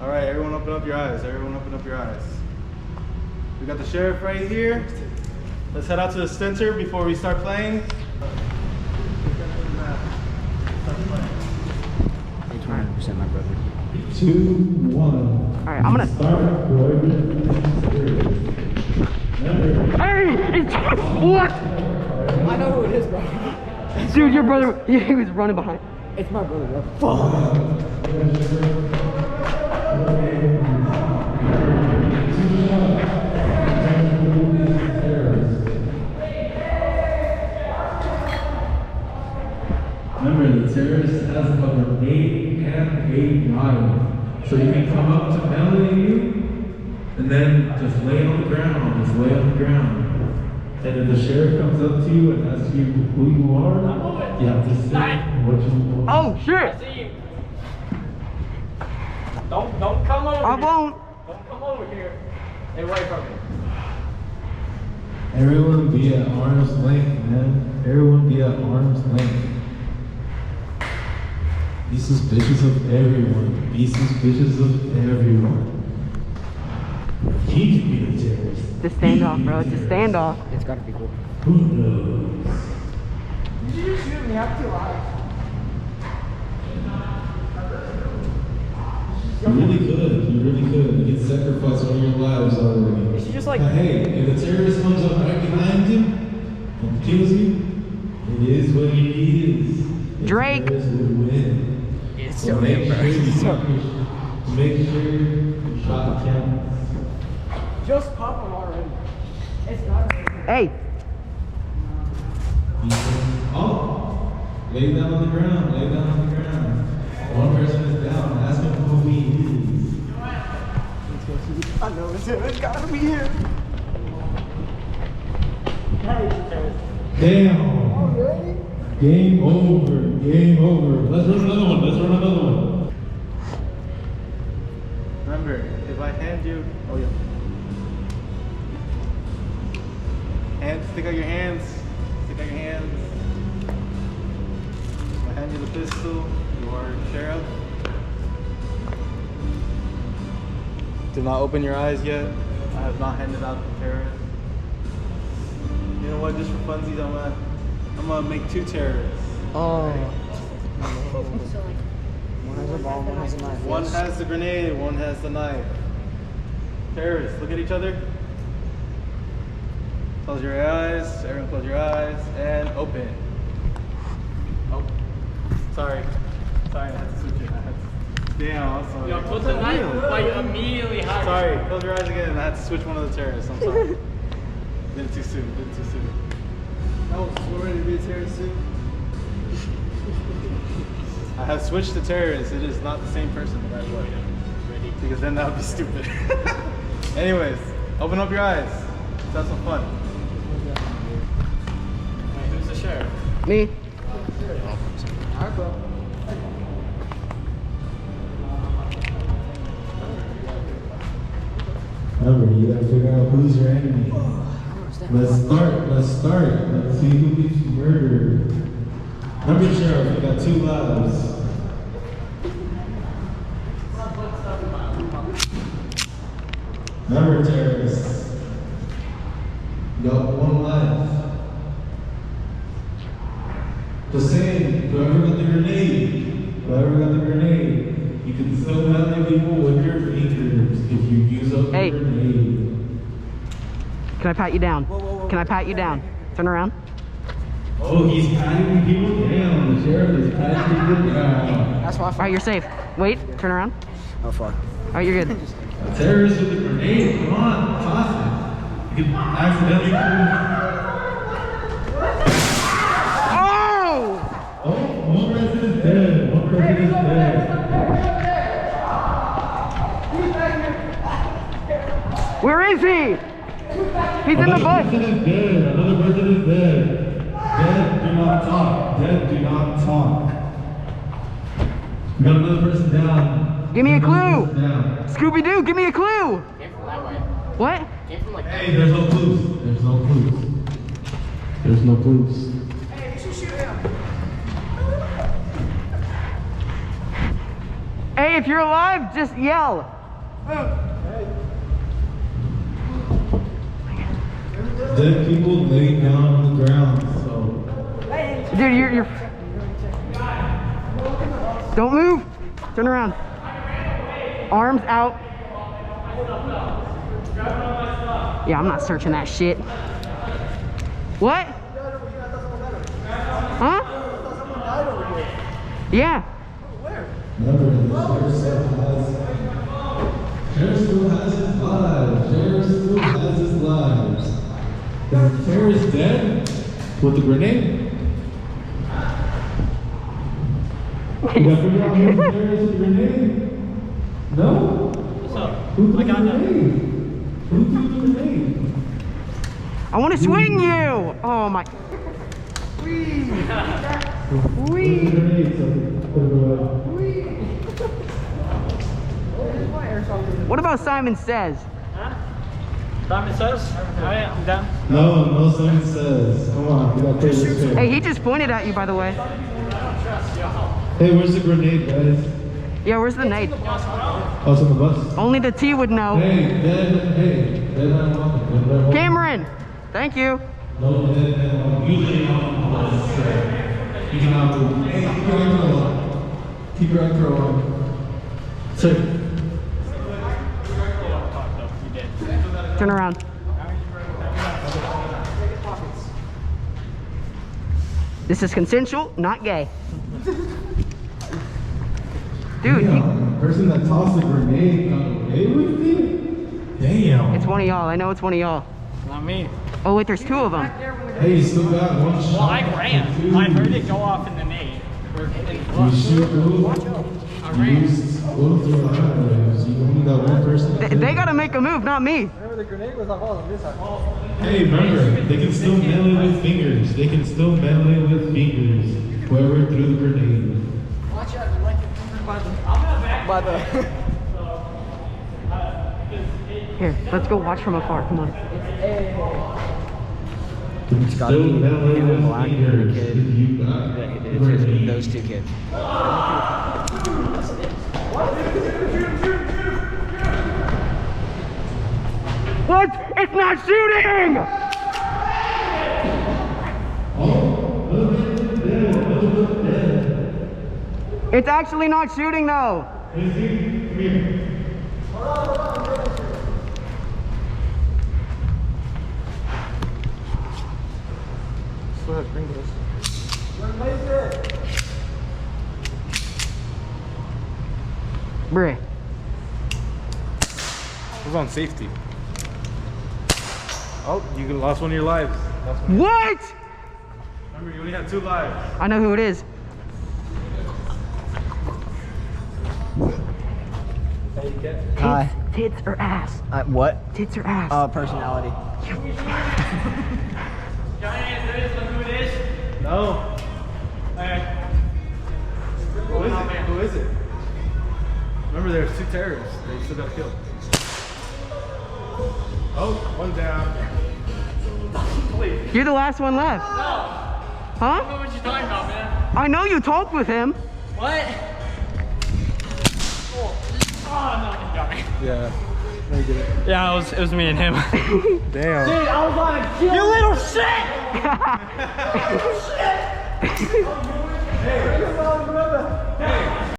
All right, everyone open up your eyes. Everyone open up your eyes. We got the sheriff right here. Let's head out to the center before we start playing. 100% my brother. 2, 1. Alright, I'm gonna start. Hey! What? I know who it is, bro. Dude, your brother, he was running behind. It's my brother, bro. Fuck. Remember, the terrorist has over 8 and 8 knives. So you can come up to melee you, and then just lay on the ground, just lay on the ground. And if the sheriff comes up to you and asks you who you are, you have to say what you want. Oh, shit! Don't come over I won't. Don't come over here. Stay away from me. Everyone be at arm's length, man. Everyone be at arm's length. Be suspicious of everyone. Be suspicious of everyone. He could be the terrorist. It's a standoff, bro. It's a standoff. It's gotta be cool. Who knows? Did you just shoot me? I'm too loud. You really could. You really could. You could sacrifice all your lives already. Is she just like... But hey, if the terrorist comes up right behind you and kills you, it is what it is. The Drake. terrorist would win. It's So so make big, sure bro. you make sure your shot counts. Just pop them already. It's not... Hey, Oh, lay down on the ground. Lay down on the ground. One person is down. Ask him who he is. I know it's him. It's gotta be him. Damn. Game over. Game over. Let's run another one. Let's run another one. Remember, if I hand you, oh yeah. Hands, stick out your hands. Stick out your hands. If I hand you the pistol, you are sheriff. Do not open your eyes yet. I have not handed out the terrorists. You know what? Just for funsies, I'm gonna make 2 terrorists. oh, One has a ball, one has a knife. One has the grenade, one has the knife. Terrorists, look at each other. Close your eyes. Everyone close your eyes and open. Oh, sorry. Sorry, I had to switch it. Damn, I'm sorry. Yo, put the knife like immediately high. Sorry, close your eyes again. I had to switch one of the terrorists. I'm sorry. Did it too soon. Did it too soon. I was so ready to be a terrorist soon. I have switched to terrorists. It is not the same person no matter what. Because then that would be stupid. Anyways, open up your eyes. Let's have some fun. Who's the sheriff? me. Alright, bro. Remember, you gotta figure out who's your enemy. Let's start. Let's see who gets murdered. Remember, Sheriff, you got 2 lives. Remember, terrorists. You got 1 life. Just saying, whoever got the grenade, you can still melee people with your fingers if you use up Hey. the grenade. Can I pat you down? Can I pat you down? Turn around. Oh, he's patting people down. The sheriff is patting people down. That's why I Alright, you're safe. Wait, turn around. Oh, fuck. Alright, you're good. The terrorist with the grenade, come on, toss it. You can accidentally Oh! Oh, one person is dead. One person is dead. Where is he? He's in the Another bush. person is dead. Another person is dead. Dead, do not talk. Dead, do not talk. We got another person down. Give me a clue. Another person down. Scooby-Doo, give me a clue. Came from that way. What? Came from like that. Hey, there's no clues. There's no clues. There's no clues. Hey, you should shoot him. Hey, if you're alive, just yell. Dead people laying down on the ground, so. Dude, you're... Don't move. Turn around. Arms out. Yeah, I'm not searching that shit. What? Huh? Yeah. Remember, Sheriff still has his lives. Sheriff still has his lives. Is the terrorist dead? With the grenade? You got to figure out who's the terrorist with the grenade? No? What's up? Who threw the grenade? Who threw the grenade? I want to swing you. Oh my. Where's the grenade? So put it away. What about Simon Says? Huh? Simon Says? Alright, I'm down. No Simon Says. Come on, we gotta play this fair. Hey, he just pointed at you, by the way. Hey, where's the grenade, guys? Yeah, where's the nade? Oh, it's on the bus? Only the T would know. Hey, dead man walking. Cameron, thank you. No dead man walking. Usually on the bus. You can out move. Hey, keep your ankle on. Keep your ankle on. Sir. Turn around. This is consensual, not gay. Dude, Damn, the person that tossed the grenade got away with it? Damn. it's one of y'all. I know it's one of y'all. Not me. Oh wait, there's two of them. Hey, you still got one shot. Well, I ran. I heard it go off in the nade. You shoot both. You used both your arms. You only got one person. They gotta make a move, not me. Hey, remember, they can still melee with fingers. They can still melee with fingers. Whoever threw the grenade. Watch out, you like it by the... Here, let's go watch from afar. Come on. Still melee with fingers. If you got the grenade. Those two kids. What? It's not shooting! It's actually not shooting though. Bruh. Who's on safety? Oh, you lost one of your lives. What? Remember, you only had 2 lives. I know who it is. Hi. Tits or ass? What? Tits or ass? Personality. No. Who is it? Who is it? Remember, there's 2 terrorists. They still got killed. Oh, one down. You're the last one left. No. Huh? I don't know what you're talking about, man. I know you talked with him. What? Oh, no, he got me. Yeah. Let me get it. Yeah, it was me and him. Damn. Dude, I was on a kill. You little shit! Hey,